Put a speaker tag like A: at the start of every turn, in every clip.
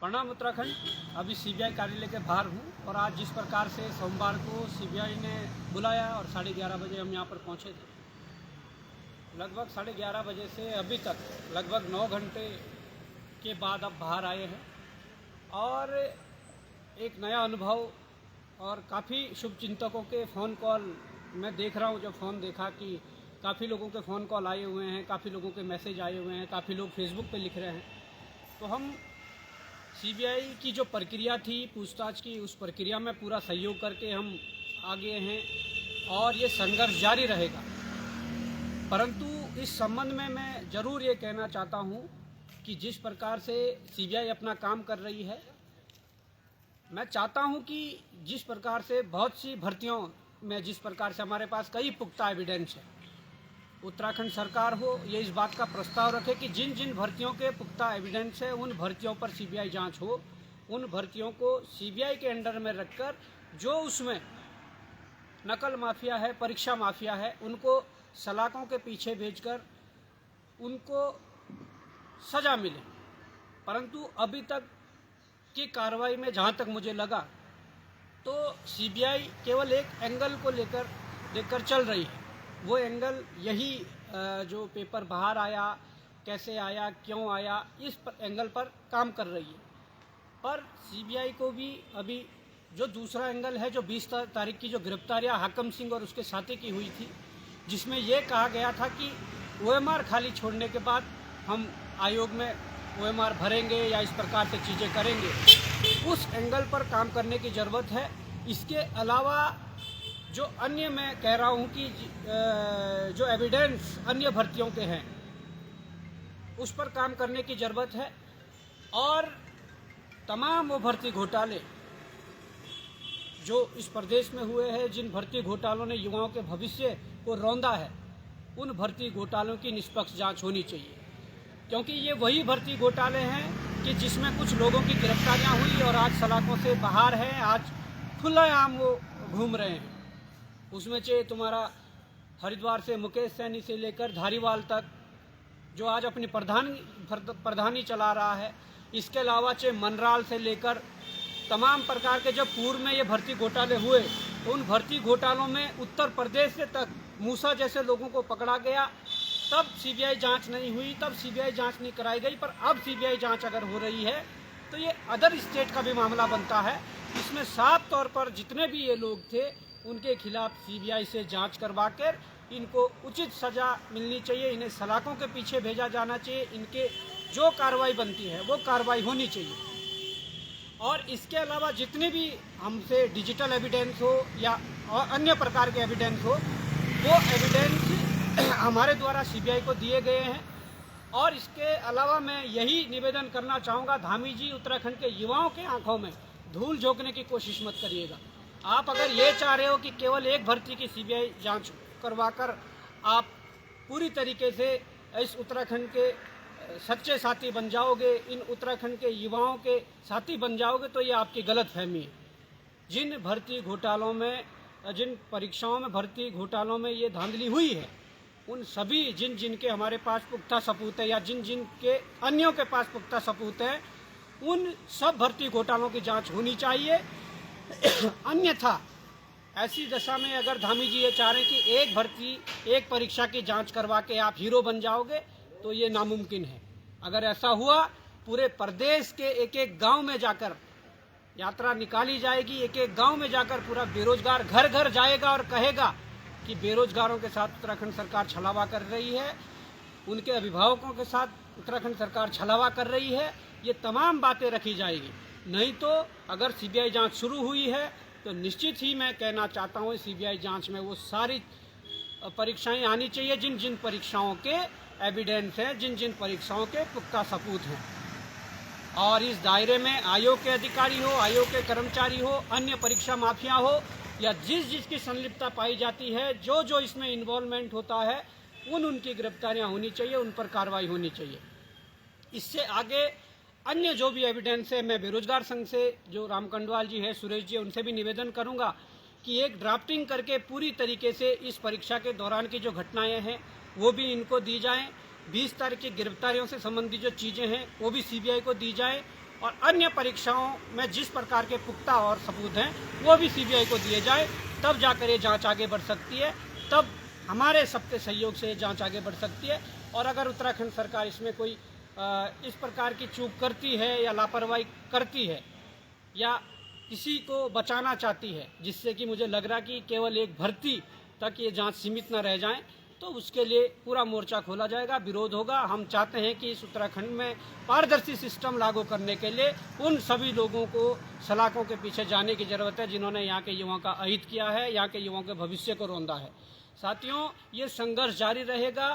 A: प्रणाम उत्तराखंड। अभी सीबीआई कार्यालय के बाहर हूँ और आज जिस प्रकार से सोमवार को सीबीआई ने बुलाया और 11:30 बजे हम यहाँ पर पहुँचे थे। लगभग 11:30 बजे से अभी तक लगभग 9 घंटे के बाद अब बाहर आए हैं और एक नया अनुभव और काफ़ी शुभचिंतकों के फ़ोन कॉल मैं देख रहा हूँ। जब फ़ोन देखा कि काफ़ी लोगों के फ़ोन कॉल आए हुए हैं, काफ़ी लोगों के मैसेज आए हुए हैं, काफ़ी लोग फेसबुक पे लिख रहे हैं, तो हम सीबीआई की जो प्रक्रिया थी पूछताछ की, उस प्रक्रिया में पूरा सहयोग करके हम आगे हैं और ये संघर्ष जारी रहेगा। परंतु इस संबंध में मैं ज़रूर ये कहना चाहता हूँ कि जिस प्रकार से सीबीआई अपना काम कर रही है, मैं चाहता हूँ कि जिस प्रकार से बहुत सी भर्तियों में जिस प्रकार से हमारे पास कई पुख्ता एविडेंस है, उत्तराखंड सरकार हो ये इस बात का प्रस्ताव रखे कि जिन जिन भर्तियों के पुख्ता एविडेंस है उन भर्तियों पर सीबीआई जांच हो। उन भर्तियों को सीबीआई के अंडर में रखकर जो उसमें नकल माफिया है, परीक्षा माफिया है, उनको सलाखों के पीछे भेजकर उनको सजा मिले। परंतु अभी तक की कार्रवाई में जहाँ तक मुझे लगा तो सीबीआई केवल एक एंगल को लेकर चल रही है। वो एंगल यही जो पेपर बाहर आया, कैसे आया, क्यों आया, इस एंगल पर काम कर रही है। पर सीबीआई को भी अभी जो दूसरा एंगल है, जो 20 तारीख की जो गिरफ्तारियां हाकम सिंह और उसके साथी की हुई थी, जिसमें ये कहा गया था कि ओएमआर खाली छोड़ने के बाद हम आयोग में ओएमआर भरेंगे या इस प्रकार से चीज़ें करेंगे, उस एंगल पर काम करने की ज़रूरत है। इसके अलावा जो अन्य मैं कह रहा हूँ कि जो एविडेंस अन्य भर्तियों के हैं उस पर काम करने की ज़रूरत है और तमाम वो भर्ती घोटाले जो इस प्रदेश में हुए हैं, जिन भर्ती घोटालों ने युवाओं के भविष्य को रौंदा है, उन भर्ती घोटालों की निष्पक्ष जांच होनी चाहिए। क्योंकि ये वही भर्ती घोटाले हैं कि जिसमें कुछ लोगों की गिरफ्तारियां हुई और आज सलाखों से बाहर हैं, आज खुलेआम वो घूम रहे हैं। उसमें चाहे तुम्हारा हरिद्वार से मुकेश सैनी से लेकर धारीवाल तक जो आज अपनी प्रधानी चला रहा है, इसके अलावा चाहे मनराल से लेकर तमाम प्रकार के जब पूर्व में ये भर्ती घोटाले हुए तो उन भर्ती घोटालों में उत्तर प्रदेश से तक मूसा जैसे लोगों को पकड़ा गया, तब सीबीआई जांच नहीं हुई, तब सीबीआई जांच नहीं कराई गई। पर अब सीबीआई जांच अगर हो रही है तो ये अदर स्टेट का भी मामला बनता है। इसमें साफ तौर पर जितने भी ये लोग थे उनके खिलाफ सीबीआई से जांच करवा कर इनको उचित सजा मिलनी चाहिए, इन्हें सलाखों के पीछे भेजा जाना चाहिए, इनके जो कार्रवाई बनती है वो कार्रवाई होनी चाहिए। और इसके अलावा जितने भी हमसे डिजिटल एविडेंस हो या अन्य प्रकार के एविडेंस हो, वो एविडेंस हमारे द्वारा सीबीआई को दिए गए हैं। और इसके अलावा मैं यही निवेदन करना चाहूँगा, धामी जी, उत्तराखंड के युवाओं के आंखों में धूल झोंकने की कोशिश मत करिएगा। आप अगर ये चाह रहे हो कि केवल एक भर्ती की सीबीआई जांच करवाकर आप पूरी तरीके से इस उत्तराखंड के सच्चे साथी बन जाओगे, इन उत्तराखंड के युवाओं के साथी बन जाओगे, तो ये आपकी गलत फहमी है। जिन भर्ती घोटालों में, जिन परीक्षाओं में भर्ती घोटालों में ये धांधली हुई है, उन सभी जिन जिन के हमारे पास पुख्ता सबूत है या जिन जिन के अन्यों के पास पुख्ता सबूत है, उन सब भर्ती घोटालों की जांच होनी चाहिए। अन्यथा ऐसी दशा में अगर धामी जी ये चाह रहे हैं कि एक भर्ती, एक परीक्षा की जांच करवा के आप हीरो बन जाओगे, तो ये नामुमकिन है। अगर ऐसा हुआ, पूरे प्रदेश के एक एक गांव में जाकर यात्रा निकाली जाएगी, एक एक गांव में जाकर पूरा बेरोजगार घर घर जाएगा और कहेगा कि बेरोजगारों के साथ उत्तराखंड सरकार छलावा कर रही है, उनके अभिभावकों के साथ उत्तराखंड सरकार छलावा कर रही है। ये तमाम बातें रखी जाएगी। नहीं तो अगर सीबीआई जांच शुरू हुई है तो निश्चित ही मैं कहना चाहता हूँ सीबीआई जांच में वो सारी परीक्षाएं आनी चाहिए जिन जिन परीक्षाओं के एविडेंस है, जिन जिन परीक्षाओं के पुख्ता सबूत हैं। और इस दायरे में आयोग के अधिकारी हो, आयोग के कर्मचारी हो, अन्य परीक्षा माफिया हो या जिसकी संलिप्तता पाई जाती है, जो जो इसमें इन्वॉल्वमेंट होता है, उनकी गिरफ्तारियां होनी चाहिए, उन पर कार्रवाई होनी चाहिए। इससे आगे अन्य जो भी एविडेंस है, मैं बेरोजगार संघ से जो राम कंडवाल जी है, सुरेश जी, उनसे भी निवेदन करूंगा कि एक ड्राफ्टिंग करके पूरी तरीके से इस परीक्षा के दौरान की जो घटनाएं हैं वो भी इनको दी जाएं। 20 तारीख की गिरफ्तारियों से संबंधित जो चीज़ें हैं वो भी सीबीआई को दी जाए और अन्य परीक्षाओं में जिस प्रकार के पुख्ता और सबूत हैं वो भी सीबीआई को दिए जाए, तब जाकर ये जांच आगे बढ़ सकती है, तब हमारे सबके सहयोग से जांच आगे बढ़ सकती है। और अगर उत्तराखंड सरकार इसमें कोई इस प्रकार की चूक करती है या लापरवाही करती है या किसी को बचाना चाहती है, जिससे कि मुझे लग रहा कि केवल एक भर्ती तक ये जांच सीमित न रह जाए, तो उसके लिए पूरा मोर्चा खोला जाएगा, विरोध होगा। हम चाहते हैं कि इस उत्तराखंड में पारदर्शी सिस्टम लागू करने के लिए उन सभी लोगों को सलाखों के पीछे जाने की ज़रूरत है जिन्होंने यहाँ के युवाओं का अहित किया है, यहाँ के युवाओं के भविष्य को रौंदा है। साथियों, ये संघर्ष जारी रहेगा।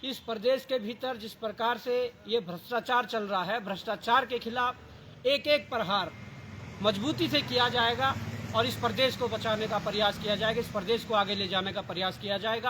A: इस प्रदेश के भीतर जिस प्रकार से ये भ्रष्टाचार चल रहा है, भ्रष्टाचार के खिलाफ एक एक प्रहार मजबूती से किया जाएगा और इस प्रदेश को बचाने का प्रयास किया जाएगा, इस प्रदेश को आगे ले जाने का प्रयास किया जाएगा।